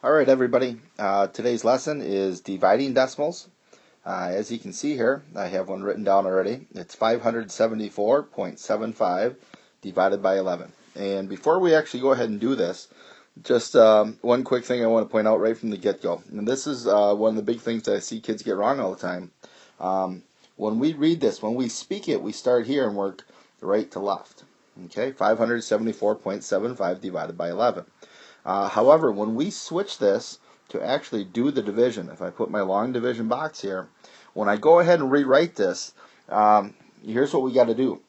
All right, everybody. Today's lesson is dividing decimals. As you can see here, I have one written down already. It's 574.75 divided by 11. And before we actually go ahead and do this, just one quick thing I want to point out right from the get-go. And this is one of the big things that I see kids get wrong all the time. When we read this, when we speak it, we start here and work right to left. Okay, 574.75 divided by 11. However, when we switch this to actually do the division, if I put my long division box here, when I go ahead and rewrite this, here's what we got to do.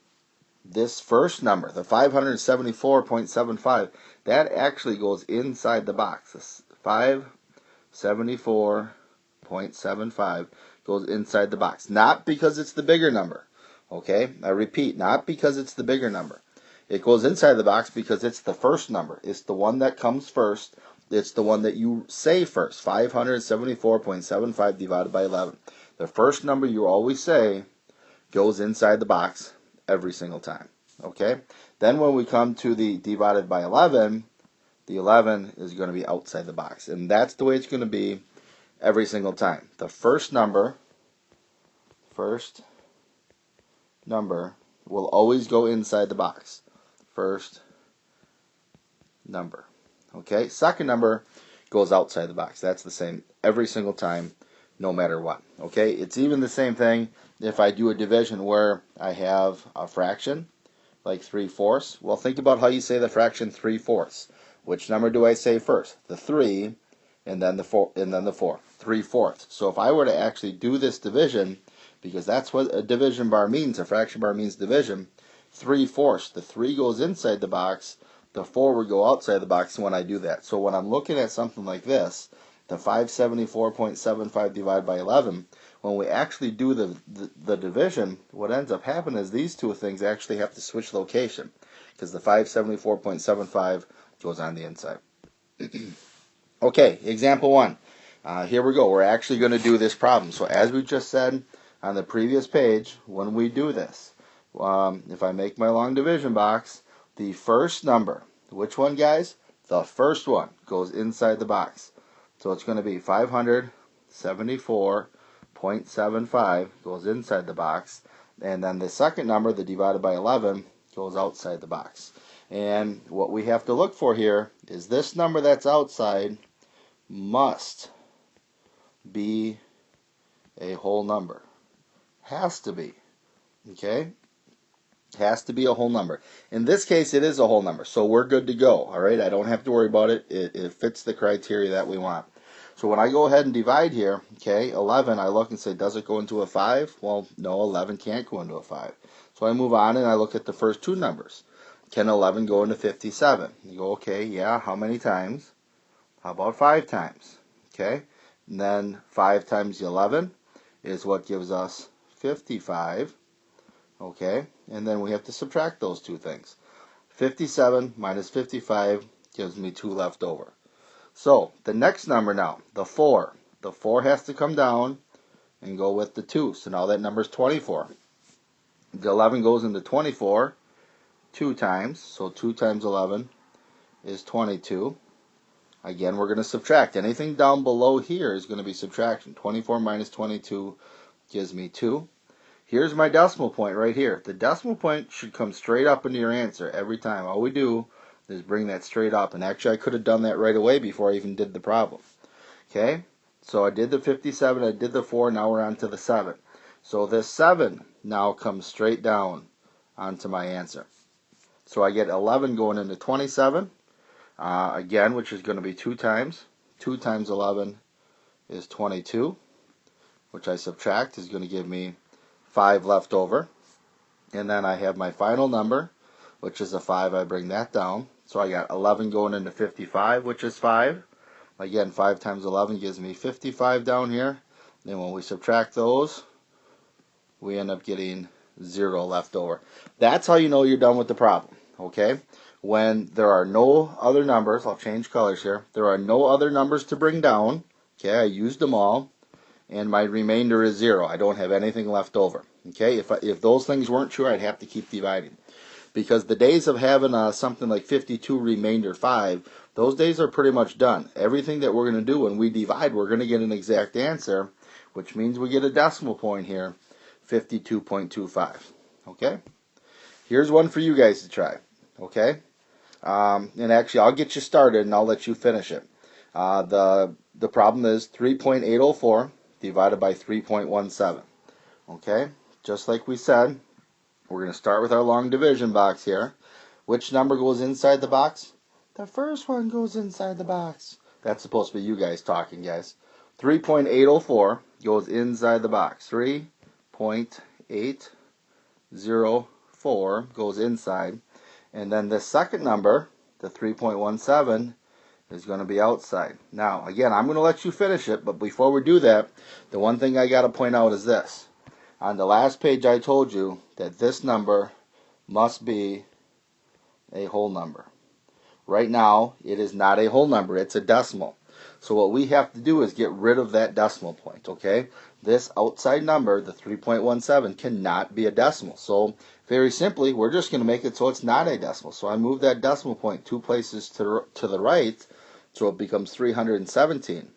This first number, the 574.75, that actually goes inside the box. This 574.75 goes inside the box. Not because it's the bigger number. Okay? I repeat, not because it's the bigger number. It goes inside the box because it's the first number. It's the one that comes first. It's the one that you say first. 574.75 divided by 11. The first number you always say goes inside the box every single time. Okay? Then when we come to the divided by 11, the 11 is going to be outside the box. And that's the way it's going to be every single time. The first number will always go inside the box. First number. Okay, second number goes outside the box. That's the same every single time, no matter what. Okay, it's even the same thing if I do a division where I have a fraction, like 3/4. Well, think about how you say the fraction 3/4. Which number do I say first? The 3, and then the 4, and then the 4. 3/4. So if I were to actually do this division, because that's what a division bar means, a fraction bar means division, 3/4. The 3 goes inside the box, the 4 would go outside the box when I do that. So when I'm looking at something like this, the 574.75 divided by 11, when we actually do the division, what ends up happening is these two things actually have to switch location, because the 574.75 goes on the inside. Okay, example 1. Here we go. We're actually going to do this problem. So as we just said on the previous page, when we do this, if I make my long division box, the first number, which one, guys? The first one goes inside the box. So it's going to be 574.75 goes inside the box. And then the second number, the divided by 11, goes outside the box. And what we have to look for here is this number that's outside must be a whole number. Has to be. Okay? Has to be a whole number. In this case, it is a whole number, so we're good to go. All right, I don't have to worry about it. It fits the criteria that we want. So when I go ahead and divide here, okay, 11, I look and say, does it go into a 5? Well, no, 11 can't go into a 5. So I move on and I look at the first two numbers. Can 11 go into 57? You go, okay, yeah, how many times? How about 5 times? Okay, and then 5 times 11 is what gives us 55. Okay, and then we have to subtract those two things. 57 minus 55 gives me 2 left over. So the next number now, the 4. The 4 has to come down and go with the 2. So now that number is 24. The 11 goes into 24 2 times. So 2 times 11 is 22. Again, we're going to subtract. Anything down below here is going to be subtraction. 24 minus 22 gives me 2. Here's my decimal point right here. The decimal point should come straight up into your answer every time. All we do is bring that straight up. And actually, I could have done that right away before I even did the problem. Okay? So I did the 57, I did the 4, now we're on to the 7. So this 7 now comes straight down onto my answer. So I get 11 going into 27. Again, which is going to be 2 times. 2 times 11 is 22, which I subtract is going to give me 5 left over. And then I have my final number, which is a 5. I bring that down. So I got 11 going into 55, which is 5. Again, 5 times 11 gives me 55 down here. Then when we subtract those, we end up getting 0 left over. That's how you know you're done with the problem. Okay? When there are no other numbers, I'll change colors here. There are no other numbers to bring down. Okay, I used them all. And my remainder is 0. I don't have anything left over. Okay, if those things weren't true, I'd have to keep dividing. Because the days of having something like 52 remainder 5 those days are pretty much done. Everything that we're going to do when we divide, we're going to get an exact answer, which means we get a decimal point here, 52.25. Okay? Here's one for you guys to try. Okay? And actually, I'll get you started and I'll let you finish it. The problem is 3.804 divided by 3.17. Okay? Just like we said, we're going to start with our long division box here. Which number goes inside the box? The first one goes inside the box. That's supposed to be you guys talking, guys. 3.804 goes inside the box. 3.804 goes inside. And then the second number, the 3.17, is going to be outside. Now, again, I'm going to let you finish it, but before we do that, the one thing I got to point out is this. On the last page, I told you that this number must be a whole number. Right now, it is not a whole number. It's a decimal. So what we have to do is get rid of that decimal point, okay? This outside number, the 3.17, cannot be a decimal. So very simply, we're just going to make it so it's not a decimal. So I move that decimal point 2 places to the right, so it becomes 317.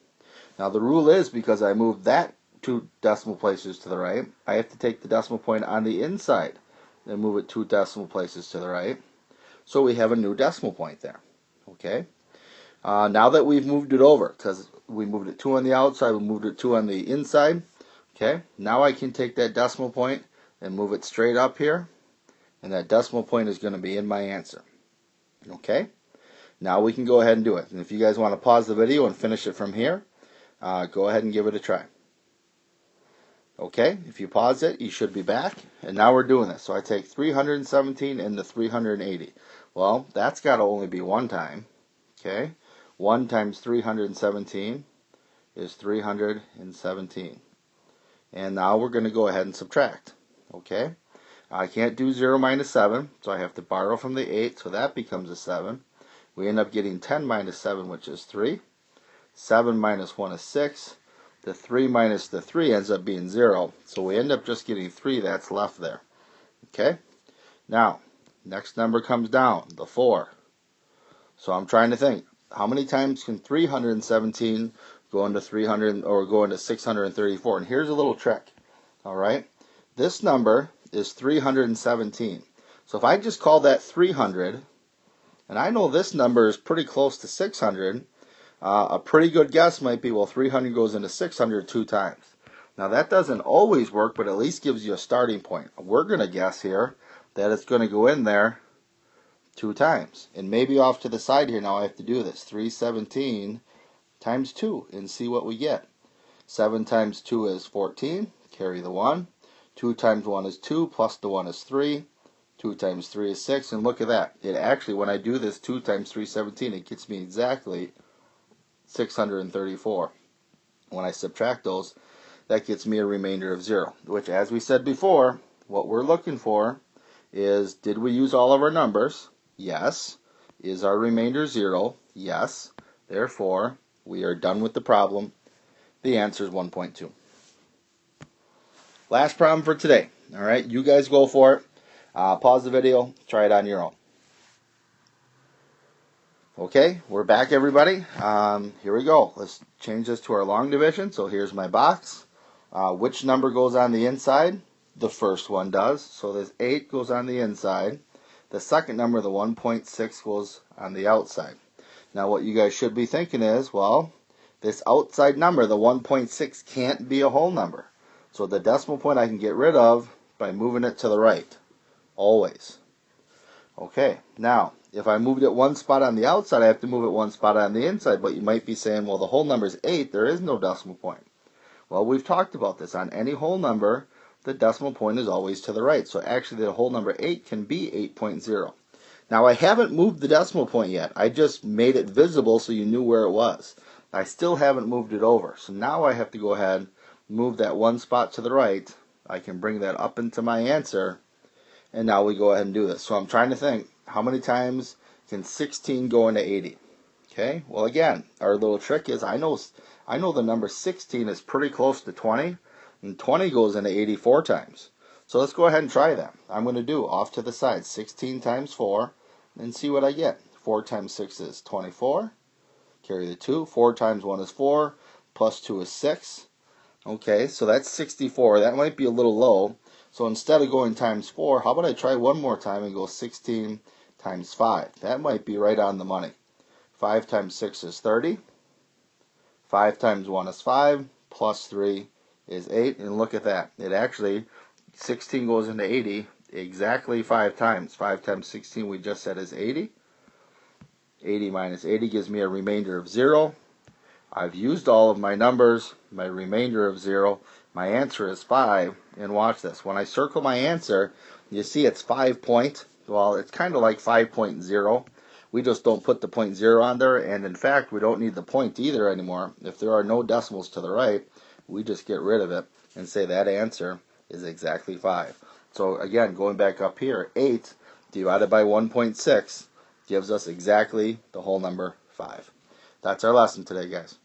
Now the rule is, because I moved that 2 decimal places to the right, I have to take the decimal point on the inside and move it 2 decimal places to the right. So we have a new decimal point there. Okay. Now that we've moved it over, because we moved it 2 on the outside, we moved it 2 on the inside. Okay. Now I can take that decimal point and move it straight up here, and that decimal point is going to be in my answer. Okay. Now we can go ahead and do it. And if you guys want to pause the video and finish it from here, go ahead and give it a try. Okay, if you pause it, you should be back. And now we're doing this. So I take 317 and the 380. Well, that's got to only be one time. Okay, 1 times 317 is 317. And now we're going to go ahead and subtract. Okay, I can't do 0 minus 7, so I have to borrow from the 8, so that becomes a 7. We end up getting 10 minus 7, which is 3. 7 minus 1 is 6. The 3 minus the 3 ends up being 0. So we end up just getting 3 that's left there. Okay? Now, next number comes down, the 4. So I'm trying to think, how many times can 317 go into 300 or go into 634? And here's a little trick. All right? This number is 317. So if I just call that 300, and I know this number is pretty close to 600, a pretty good guess might be, well, 300 goes into 600 2 times. Now that doesn't always work, but at least gives you a starting point. We're going to guess here that it's going to go in there 2 times. And maybe off to the side here now I have to do this. 317 times 2 and see what we get. 7 times 2 is 14. Carry the 1. 2 times 1 is 2, plus the 1 is 3. 2 times 3 is 6. And look at that. It actually, when I do this 2 times 317, it gets me exactly 634. When I subtract those, that gets me a remainder of 0, which, as we said before, what we're looking for is, did we use all of our numbers? Yes. Is our remainder 0? Yes. Therefore, we are done with the problem. The answer is 1.2. Last problem for today. All right, you guys go for it. Pause the video. Try it on your own. Okay, we're back, everybody. Here we go. Let's change this to our long division. So here's my box. Which number goes on the inside? The first one does. So this 8 goes on the inside. The second number, the 1.6, goes on the outside. Now what you guys should be thinking is, well, this outside number, the 1.6, can't be a whole number. So the decimal point I can get rid of by moving it to the right. Always. Okay, now, if I moved it 1 spot on the outside, I have to move it 1 spot on the inside. But you might be saying, well, the whole number is 8. There is no decimal point. Well, we've talked about this. On any whole number, the decimal point is always to the right. So actually, the whole number 8 can be 8.0. Now, I haven't moved the decimal point yet. I just made it visible so you knew where it was. I still haven't moved it over. So now I have to go ahead and move that 1 spot to the right. I can bring that up into my answer. And now we go ahead and do this. So I'm trying to think, how many times can 16 go into 80? Okay, well again, our little trick is, I know the number 16 is pretty close to 20, and 20 goes into 84 times. So let's go ahead and try that. I'm going to do, off to the side, 16 times 4, and see what I get. 4 times 6 is 24. Carry the 2. 4 times 1 is 4. Plus 2 is 6. Okay, so that's 64. That might be a little low. So instead of going times 4, how about I try one more time and go 16 times 5. That might be right on the money. 5 times 6 is 30. 5 times 1 is 5. Plus 3 is 8. And look at that. It actually, 16 goes into 80 exactly 5 times. 5 times 16 we just said is 80. 80 minus 80 gives me a remainder of 0. I've used all of my numbers, my remainder of 0. My answer is 5. And watch this. When I circle my answer, you see it's 5 point. Well, it's kind of like 5.0. We just don't put the 0 on there. And in fact, we don't need the point either anymore. If there are no decimals to the right, we just get rid of it and say that answer is exactly 5. So again, going back up here, 8 divided by 1.6 gives us exactly the whole number 5. That's our lesson today, guys.